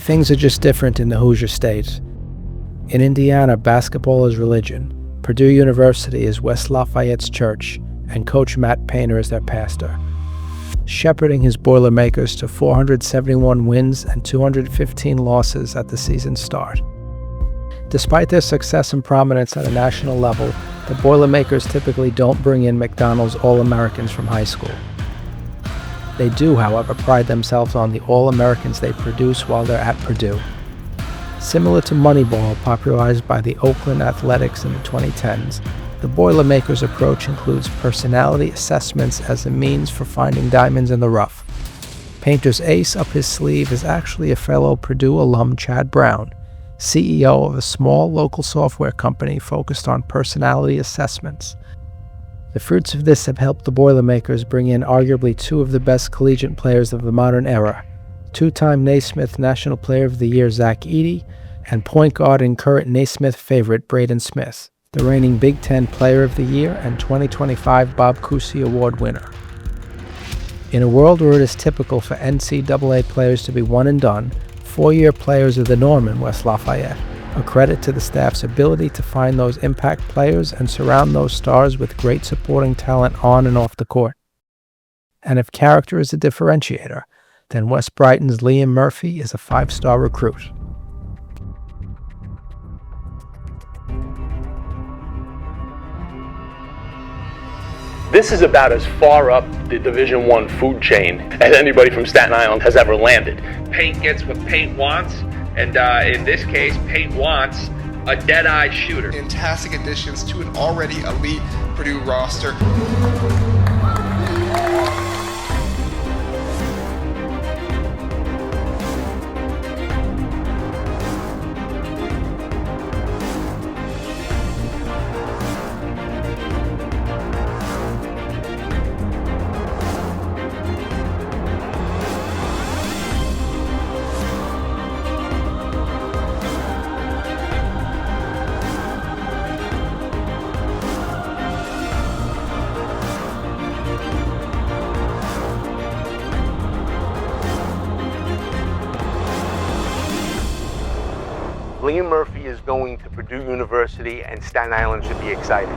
Things are just different in the Hoosier State. In Indiana, basketball is religion. Purdue University is West Lafayette's church, and Coach Matt Painter is their pastor, shepherding his Boilermakers to 471 wins and 215 losses at the season's start. Despite their success and prominence at a national level, the Boilermakers typically don't bring in McDonald's All-Americans from high school. They do, however, pride themselves on the All-Americans they produce while they're at Purdue. Similar to Moneyball, popularized by the Oakland Athletics in the 2010s, the Boilermakers approach includes personality assessments as a means for finding diamonds in the rough. Painter's ace up his sleeve is actually a fellow Purdue alum, Chad Brown, CEO of a small local software company focused on personality assessments. The fruits of this have helped the Boilermakers bring in arguably two of the best collegiate players of the modern era, two-time Naismith National Player of the Year Zach Edey, and point guard and current Naismith favorite Braden Smith, the reigning Big Ten Player of the Year and 2025 Bob Cousy Award winner. In a world where it is typical for NCAA players to be one and done, four-year players are the norm in West Lafayette, a credit to the staff's ability to find those impact players and surround those stars with great supporting talent on and off the court. And if character is a differentiator, then West Brighton's Liam Murphy is a five-star recruit. This is about as far up the Division I food chain as anybody from Staten Island has ever landed. Paint gets what Paint wants, and in this case, Paint wants a dead-eyed shooter. Fantastic additions to an already elite Purdue roster. Liam Murphy is going to Purdue University, and Staten Island should be excited.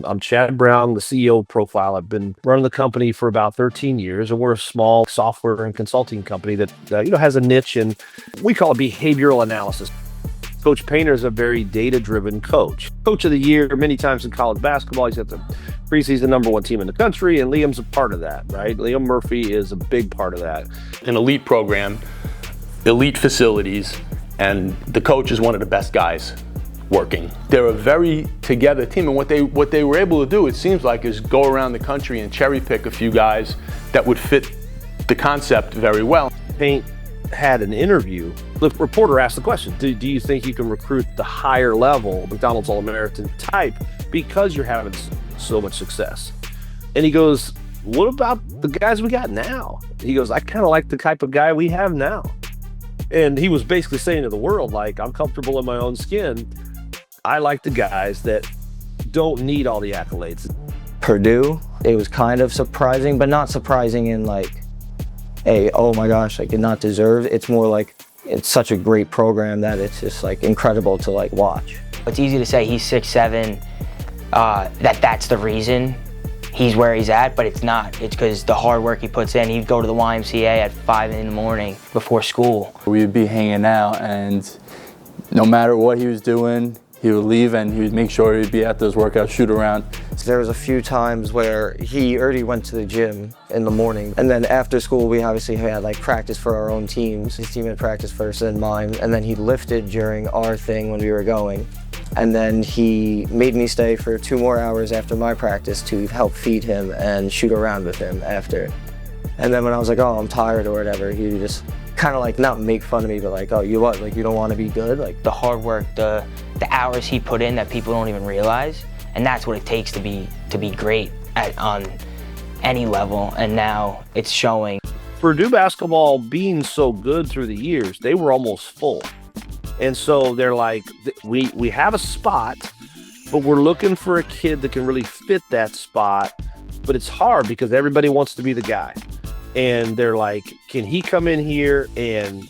I'm Chad Brown, the CEO of Profile. I've been running the company for about 13 years, and we're a small software and consulting company that has a niche, and we call it behavioral analysis. Coach Painter is a very data-driven coach. Coach of the year many times in college basketball. He's got the preseason #1 team in the country, and Liam's a part of that, right? Liam Murphy is a big part of that. An elite program, elite facilities, and the coach is one of the best guys working. They're a very together team, and what they were able to do, it seems like, is go around the country and cherry pick a few guys that would fit the concept very well. Paint had an interview. The reporter asked the question, do you think you can recruit the higher level McDonald's All-American type because you're having so much success? And he goes, what about the guys we got now? He goes, I kind of like the type of guy we have now. And he was basically saying to the world, like, I'm comfortable in my own skin. I like the guys that don't need all the accolades. Purdue, it was kind of surprising, but not surprising in like, hey, oh my gosh, I did not deserve. It's more like, it's such a great program that it's just like incredible to like watch. It's easy to say he's 6'7", that's the reason he's where he's at, but it's not. It's because the hard work he puts in. He'd go to the YMCA at 5 in the morning before school. We'd be hanging out, and no matter what he was doing, he would leave and he would make sure he'd be at those workouts, shoot around. So there was a few times where he already went to the gym in the morning, and then after school we obviously had like practice for our own teams. His team had practice first, then mine, and then he lifted during our thing when we were going. And then he made me stay for 2 more hours after my practice to help feed him and shoot around with him after. And then when I was like, oh, I'm tired or whatever, he would just kind of like not make fun of me, but like, oh, you what? Like, you don't want to be good? Like the hard work, the hours he put in that people don't even realize, and that's what it takes to be great on any level. And now it's showing. Purdue basketball being so good through the years, they were almost full. And so they're like, we have a spot, but we're looking for a kid that can really fit that spot. But it's hard because everybody wants to be the guy. and they're like, can he come in here and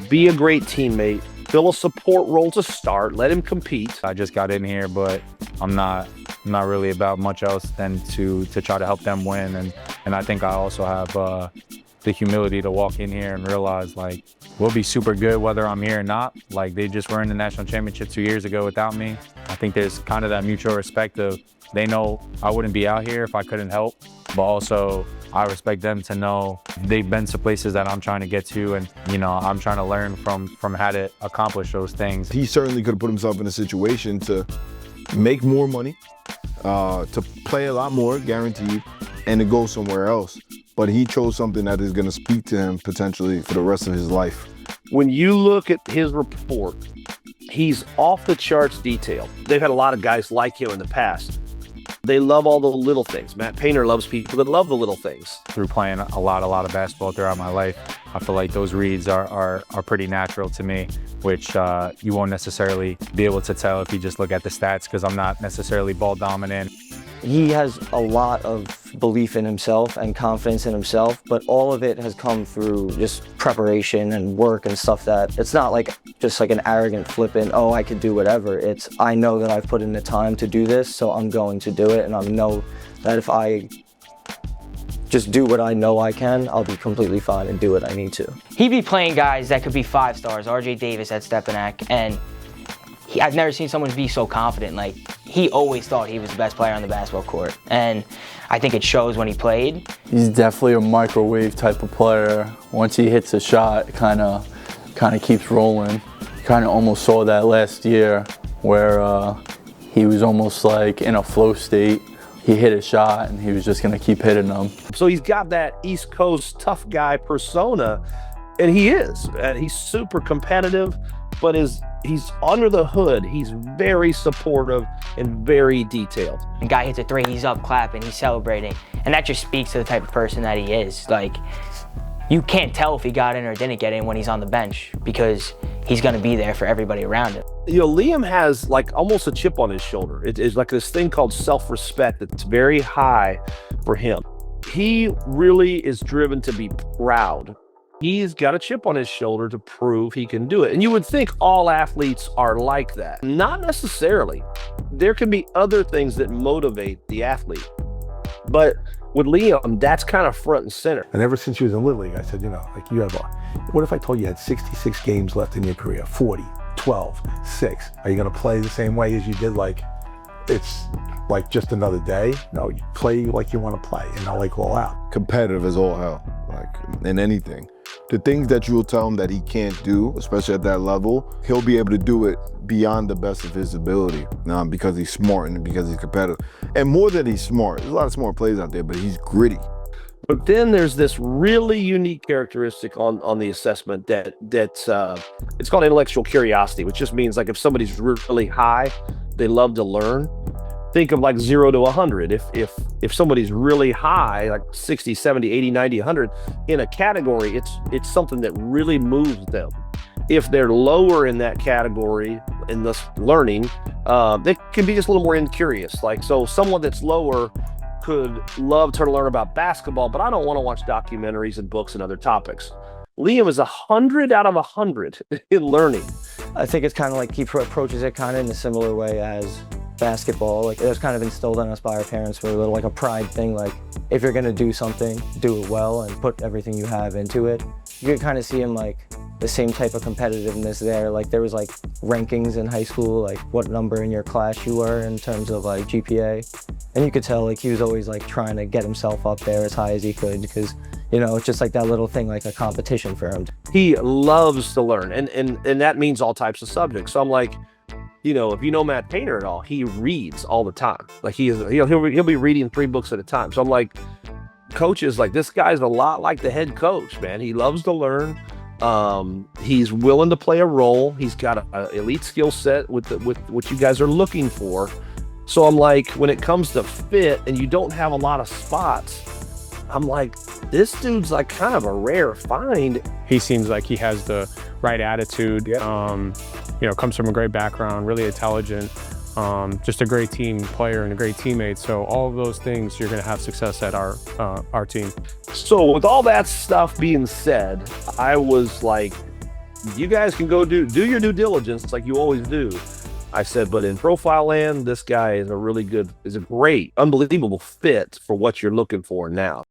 be a great teammate, fill a support role to start, let him compete? I just got in here, but I'm not really about much else than to try to help them win. And I think I also have the humility to walk in here and realize, like, we'll be super good whether I'm here or not. Like, they just were in the national championship 2 years ago without me. I think there's kind of that mutual respect of, they know I wouldn't be out here if I couldn't help, but also I respect them to know they've been to places that I'm trying to get to, and I'm trying to learn from how to accomplish those things. He certainly could have put himself in a situation to make more money, to play a lot more, guaranteed, and to go somewhere else. But he chose something that is going to speak to him potentially for the rest of his life. When you look at his report, he's off the charts detailed. They've had a lot of guys like him in the past. They love all the little things. Matt Painter loves people that love the little things. Through playing a lot of basketball throughout my life, I feel like those reads are pretty natural to me, which you won't necessarily be able to tell if you just look at the stats, because I'm not necessarily ball dominant. He has a lot of belief in himself and confidence in himself, but all of it has come through just preparation and work and stuff. That it's not like just like an arrogant, flippant, oh, I could do whatever. It's, I know that I've put in the time to do this, so I'm going to do it, and I know that if I just do what I know I can, I'll be completely fine and do what I need to. He'd be playing guys that could be 5 stars, RJ Davis at Stepanak, and I've never seen someone be so confident. Like, he always thought he was the best player on the basketball court, and I think it shows when he played. He's definitely a microwave type of player. Once he hits a shot, it kind of keeps rolling. Kind of almost saw that last year where he was almost like in a flow state. He hit a shot and he was just going to keep hitting them. So he's got that East Coast tough guy persona, and he is. And he's super competitive, but he's under the hood. He's very supportive and very detailed. The guy hits a 3, he's up clapping, he's celebrating. And that just speaks to the type of person that he is. Like, you can't tell if he got in or didn't get in when he's on the bench, because he's going to be there for everybody around him. Liam has like almost a chip on his shoulder. It's like this thing called self-respect that's very high for him. He really is driven to be proud. He's got a chip on his shoulder to prove he can do it. And you would think all athletes are like that. Not necessarily. There can be other things that motivate the athlete. But with Liam, that's kind of front and center. And ever since he was in Little League, I said, like, you have what if I told you had 66 games left in your career? 40, 12, 6. Are you going to play the same way as you did? Like, it's like just another day? No, you play like you want to play and not like all out. Competitive as all hell, like in anything. The things that you will tell him that he can't do, especially at that level, he'll be able to do it beyond the best of his ability, because he's smart and because he's competitive. And more than he's smart, there's a lot of smart players out there, but he's gritty. But then there's this really unique characteristic on the assessment that it's called intellectual curiosity, which just means like if somebody's really high, they love to learn. Think of like 0 to 100. If somebody's really high, like 60, 70, 80, 90, 100, in a category, it's something that really moves them. If they're lower in that category, in this learning, they can be just a little more incurious. Like, so someone that's lower could love to learn about basketball, but I don't want to watch documentaries and books and other topics. Liam is 100 out of 100 in learning. I think it's kind of like he approaches it kind of in a similar way as basketball. Like, it was kind of instilled in us by our parents for a little like a pride thing. Like, if you're going to do something, do it well and put everything you have into it. You could kind of see him like the same type of competitiveness there. Like, there was like rankings in high school, like what number in your class you were in terms of like GPA. And you could tell like he was always like trying to get himself up there as high as he could, because it's just like that little thing, like a competition for him. He loves to learn, and that means all types of subjects. So I'm like, if you know Matt Painter at all, he reads all the time. Like he'll be reading 3 books at a time. So I'm like, coaches, like, this guy's a lot like the head coach, man. He loves to learn. He's willing to play a role. He's got an elite skill set with what you guys are looking for. So I'm like, when it comes to fit and you don't have a lot of spots, I'm like, this dude's like kind of a rare find. He seems like he has the right attitude, comes from a great background, really intelligent, just a great team player and a great teammate. So all of those things, you're going to have success at our team. So with all that stuff being said, I was like, you guys can go do your due diligence like you always do. I said, but in profile land, this guy is a great, unbelievable fit for what you're looking for now.